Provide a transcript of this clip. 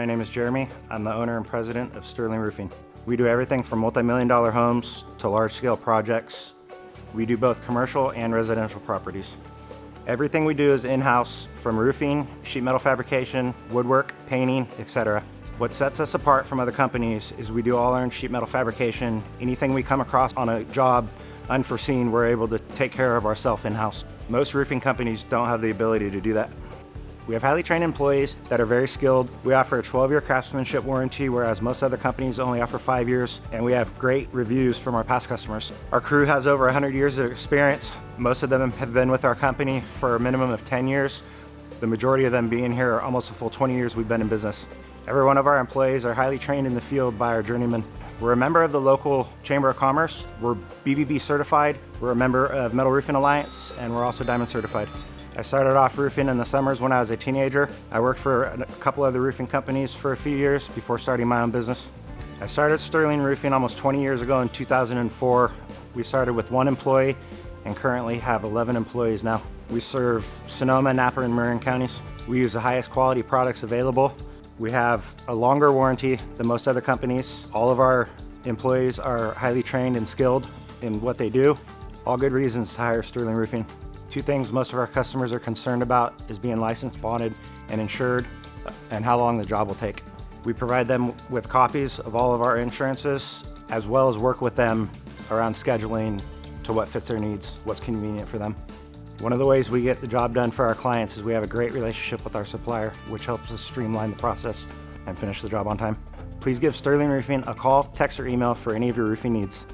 My name is Jeremy. I'm the owner and president of Sterling Roofing. We do everything from multi-million-dollar homes to large-scale projects. We do both commercial and residential properties. Everything we do is in-house, from roofing, sheet metal fabrication, woodwork, painting, etc. What sets us apart from other companies is we do all our own sheet metal fabrication. Anything we come across on a job unforeseen, we're able to take care of ourselves in-house. Most roofing companies don't have the ability to do that. We have highly trained employees that are very skilled. We offer a 12-year craftsmanship warranty, whereas most other companies only offer 5 years, and we have great reviews from our past customers. Our crew has over 100 years of experience. Most of them have been with our company for a minimum of 10 years. The majority of them being here are almost a full 20 years we've been in business. Every one of our employees are highly trained in the field by our journeymen. We're a member of the local Chamber of Commerce. We're BBB certified. We're a member of Metal Roofing Alliance, and we're also Diamond certified. I started off roofing in the summers when I was a teenager. I worked for a couple other roofing companies for a few years before starting my own business. I started Sterling Roofing almost 20 years ago in 2004. We started with 1 employee and currently have 11 employees now. We serve Sonoma, Napa, and Marin Counties. We use the highest quality products available. We have a longer warranty than most other companies. All of our employees are highly trained and skilled in what they do. All good reasons to hire Sterling Roofing. 2 things most of our customers are concerned about is being licensed, bonded, and insured, and how long the job will take. We provide them with copies of all of our insurances, as well as work with them around scheduling to what fits their needs, what's convenient for them. One of the ways we get the job done for our clients is we have a great relationship with our supplier, which helps us streamline the process and finish the job on time. Please give Sterling Roofing a call, text, or email for any of your roofing needs.